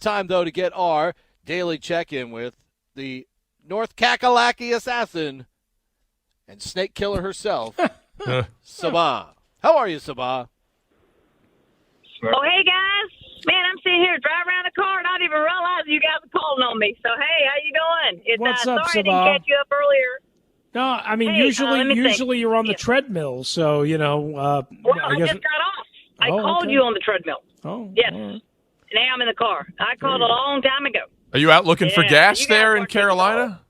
Time, though, to get our daily check-in with the North Kakalaki assassin and snake killer herself, Sabah. How are you, Sabah? Oh, hey, guys. Man, I'm sitting here driving around the car and I didn't even realize you guys were calling on me. So, hey, how you doing? What's up, sorry Sabah? I didn't catch you up earlier. No, I mean, Hey, usually you're on the treadmill, so, you know. Well, I guess. just got off. I Oh, called okay. you on the treadmill. Oh, Yes. all right. Now I'm in the car. I called a long time ago. Are you out looking for Yeah, gas you guys there in weren't Carolina?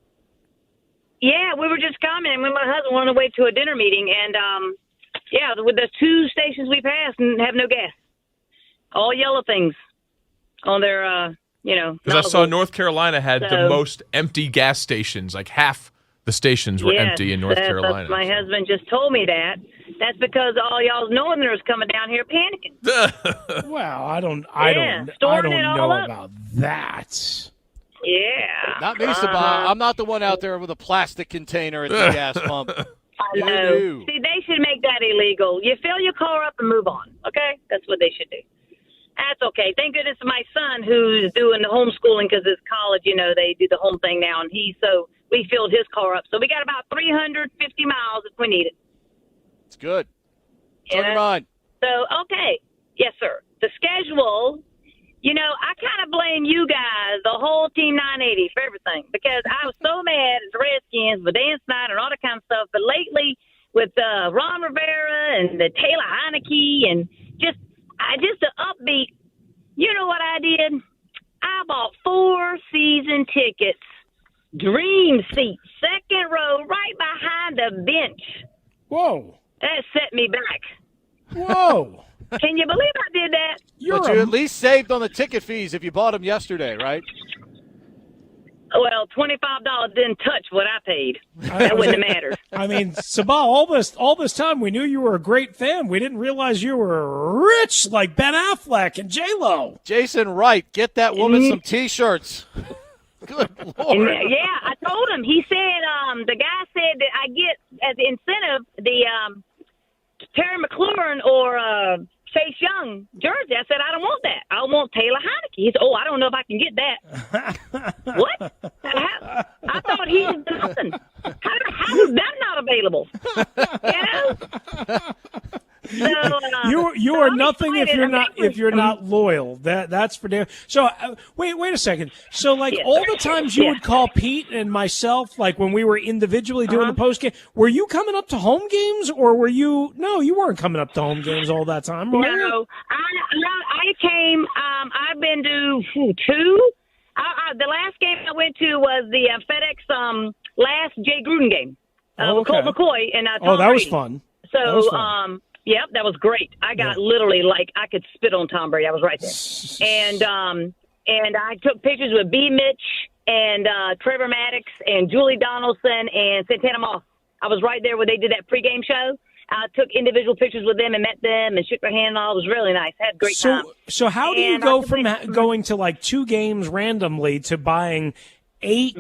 Yeah, we were just coming, and my husband went on the way to a dinner meeting, and, with the 2 stations we passed and have no gas. All yellow things on their, Because I saw nozzles. North Carolina had the So- most empty gas stations. Like half the stations were empty in North Carolina. My husband just told me that. That's because all y'all Northerners coming down here panicking. Well, I don't storing it all know up. about that. Yeah. Not me, Sabah. I'm not the one out there with a plastic container at the gas pump. I know. See, they should make that illegal. You fill your car up and move on, okay? That's what they should do. That's okay. Thank goodness for my son who's doing the homeschooling because his college, they do the home thing now, and we filled his car up. So we got about 350 miles if we need it. It's good. It's on your mind. So, okay. Yes, sir. The schedule, I kind of blame you guys, the whole Team 980, for everything because I was so mad at the Redskins with Dan Snyder and all that kind of stuff. But lately with Ron Rivera and the Taylor Heineke and just the upbeat, you know what I did? I bought 4 season tickets, dream seat, second row, right behind the bench. Whoa. That set me back. Whoa. Can you believe I did that? But you at least saved on the ticket fees if you bought them yesterday, right? Well, $25 didn't touch what I paid. That wouldn't have mattered. I mean, Sabah, all this time we knew you were a great fan. We didn't realize you were rich like Ben Affleck and J-Lo. Jason Wright, get that woman some T-shirts. Good Lord. Yeah, I told him. He said, the guy said that I get as the incentive the Terry McLaurin or Chase Young jersey. I said, I don't want that. I want Taylor Heineke. He said, I don't know if I can get that. What? I thought he was nothing. How is that not available? You are nothing if you're not loyal. That's for damn. So wait a second. So all the times you would call Pete and myself, like when we were individually doing the post game, were you coming up to home games or were you? No, you weren't coming up to home games all that time. Were you? No, I came. I've been to 2. The last game I went to was the FedEx last Jay Gruden game. Colt McCoy and Tom that was Brady. fun. So that was fun. Yep, that was great. I got literally I could spit on Tom Brady. I was right there. And I took pictures with B. Mitch and Trevor Maddox and Julie Donaldson and Santana Moss. I was right there where they did that pregame show. I took individual pictures with them and met them and shook their hand and all. It was really nice. I had a great time. So how do you go from going to 2 games randomly to buying 8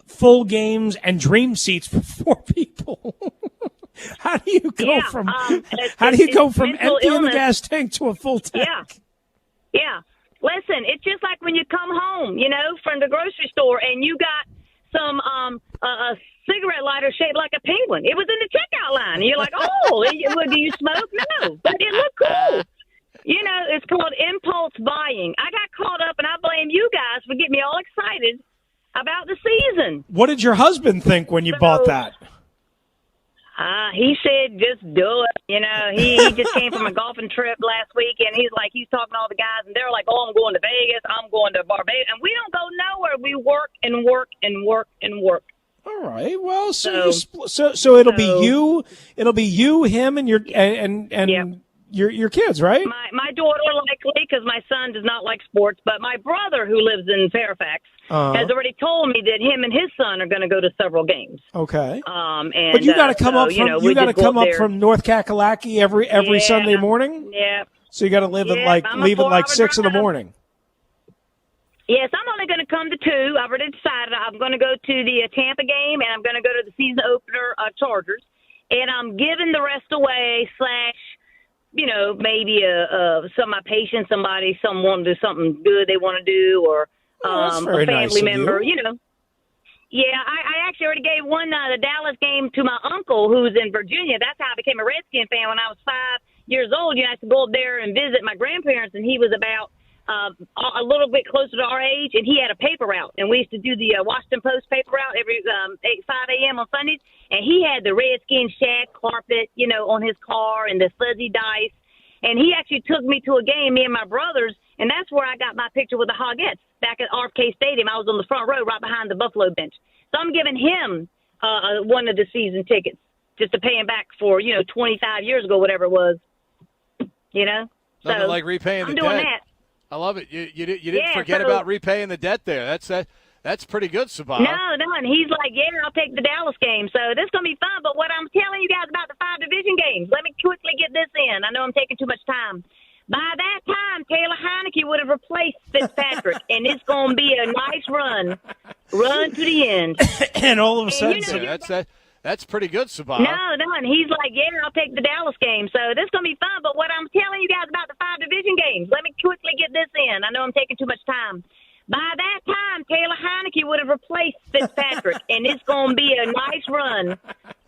full games and dream seats for 4 people? How do you go from emptying the gas tank to a full tank? Yeah. Listen, it's just like when you come home, from the grocery store and you got some a cigarette lighter shaped like a penguin. It was in the checkout line. And you're like, do you smoke? No, but it looked cool. It's called impulse buying. I got caught up, and I blame you guys for getting me all excited about the season. What did your husband think when you bought that? He said, just do it. He just came from a golfing trip last week, and he's talking to all the guys, and they're like, I'm going to Vegas, I'm going to Barbados, and we don't go nowhere. We work and work and work and work. All right. Well, so it'll be you, him, and your kids, right? My daughter likely, because my son does not like sports, but my brother who lives in Fairfax has already told me that him and his son are going to go to several games. Okay. But you got to come up from North Kakalaki every Sunday morning. Yeah. So you got to leave at 6 in the morning. Yes, I'm only going to come to 2. I've already decided I'm going to go to the Tampa game, and I'm going to go to the season opener Chargers, and I'm giving the rest away / maybe some of my patients, someone do something good they want to do, or that's a very family nice of member, you. Yeah, I actually already gave the Dallas game to my uncle who's in Virginia. That's how I became a Redskin fan when I was 5 years old. I used to go up there and visit my grandparents, and he was about a little bit closer to our age, and he had a paper route. And we used to do the Washington Post paper route every 5 a.m. on Sundays. And he had the Redskin shag carpet, on his car and the fuzzy dice. And he actually took me to a game, me and my brothers, and that's where I got my picture with the Hogettes back at RFK Stadium. I was on the front row right behind the Buffalo bench. So I'm giving him one of the season tickets just to pay him back for, 25 years ago, whatever it was. Nothing so like repaying I'm the doing debt. that. I love it. You didn't forget about repaying the debt there. That's pretty good, Sabah. No, and he's like, yeah, I'll take the Dallas game. So this is going to be fun. But what I'm telling you guys about the 5 division games, let me quickly get this in. I know I'm taking too much time. By that time, Taylor Heineke would have replaced Fitzpatrick, and it's going to be a nice run to the end. And all of a sudden, that's pretty good, Sabah. No, and he's like, yeah, I'll take the Dallas game. So this is going to be fun. But what I'm telling you guys about the 5 division games, let me quickly get this in. I know I'm taking too much time. By that time, Taylor Heineke would have replaced Fitzpatrick, and it's going to be a nice run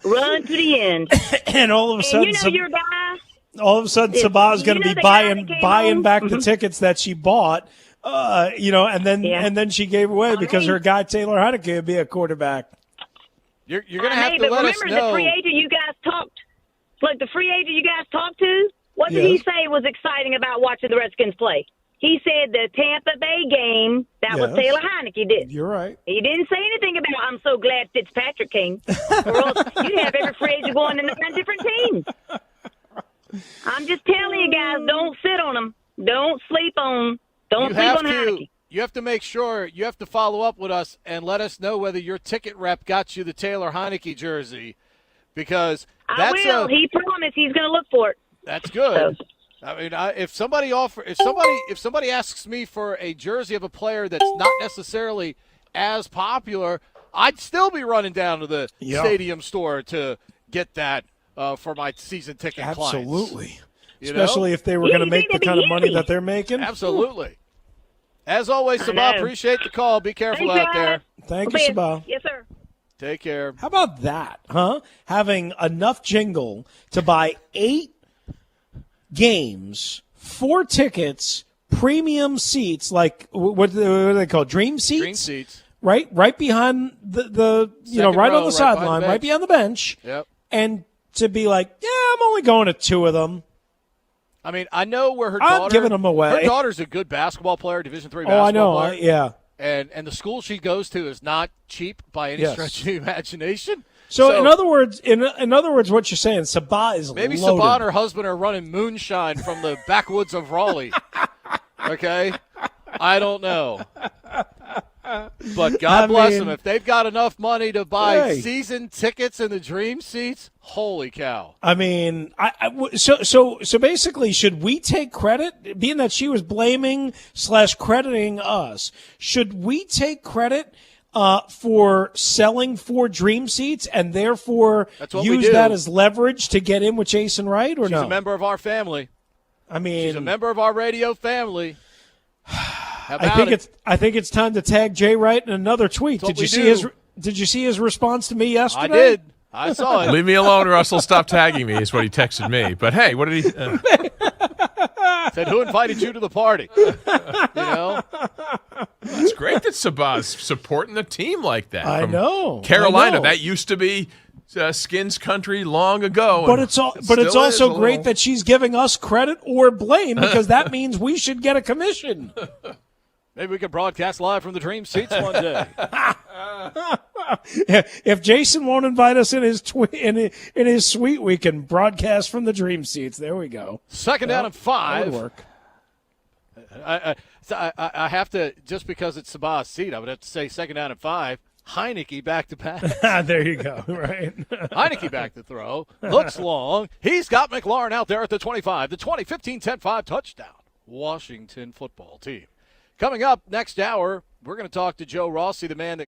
to the end. And all of a sudden, your guy. All of a sudden, Sabah is going to be buying back the tickets that she bought, and then she gave away because her guy Taylor Heineke would be a quarterback. You're going to have to let us know. Remember the free agent you guys talked to? What did he say was exciting about watching the Redskins play? He said the Tampa Bay game, that was Taylor Heineke did. You're right. He didn't say anything about, I'm so glad Fitzpatrick came. Or else you'd have every free agent going in 9 different teams. I'm just telling you guys, don't sit on them. Don't sleep on Heineke. You have to make sure, you have to follow up with us and let us know whether your ticket rep got you the Taylor Heineke jersey, because that's I will. He promised he's going to look for it. That's good. So. I mean, if somebody asks me for a jersey of a player that's not necessarily as popular, I'd still be running down to the stadium store to get that for my season ticket clients. Absolutely. Especially if they were going to make the kind of money that they're making. Absolutely. As always, Sabah, appreciate the call. Be careful out there. Thank you, Sabah. Yes, sir. Take care. How about that, huh? Having enough jingle to buy 8 games, 4 tickets, premium seats, like what are they called? Dream seats? Dream seats. Right behind the right on the sideline, right behind the bench. Yep. And to be like, yeah, I'm only going to 2 of them. I mean, I know where her daughter. I'm giving them away. Her daughter's a good basketball player, Division III basketball player. Oh, I know. Yeah. And the school she goes to is not cheap by any stretch of the imagination. So in other words, what you're saying, Sabah is maybe loaded. Sabah and her husband are running moonshine from the backwoods of Raleigh. Okay, I don't know, but God bless them if they've got enough money to buy season tickets and the dream seats. Holy cow! I mean, so basically, should we take credit, being that she was blaming / crediting us? Should we take credit for selling 4 dream seats and therefore use that as leverage to get in with Jason Wright, or no? She's a member of our family. I mean, she's a member of our radio family. I think it's time to tag Jay Wright in another tweet. Did you see his response to me yesterday? I did. I saw it. Leave me alone, Russell. Stop tagging me is what he texted me. But hey, what did he? Said, who invited you to the party? It's great that Sabah's supporting the team like that. I know. Carolina, that used to be Skins country long ago. But it's also great that she's giving us credit or blame, because that means we should get a commission. Maybe we could broadcast live from the dream seats one day. If Jason won't invite us in his in his suite, we can broadcast from the dream seats. There we go. Second down and 5. That would work. I have to, just because it's Sabah's seat, I would have to say second down and 5. Heineke back to pass. There you go. Right. Heineke back to throw. Looks long. He's got McLaurin out there at the 25. The 20, 15, 10, 5 touchdown. Washington football team. Coming up next hour, we're going to talk to Joe Rossi, the man that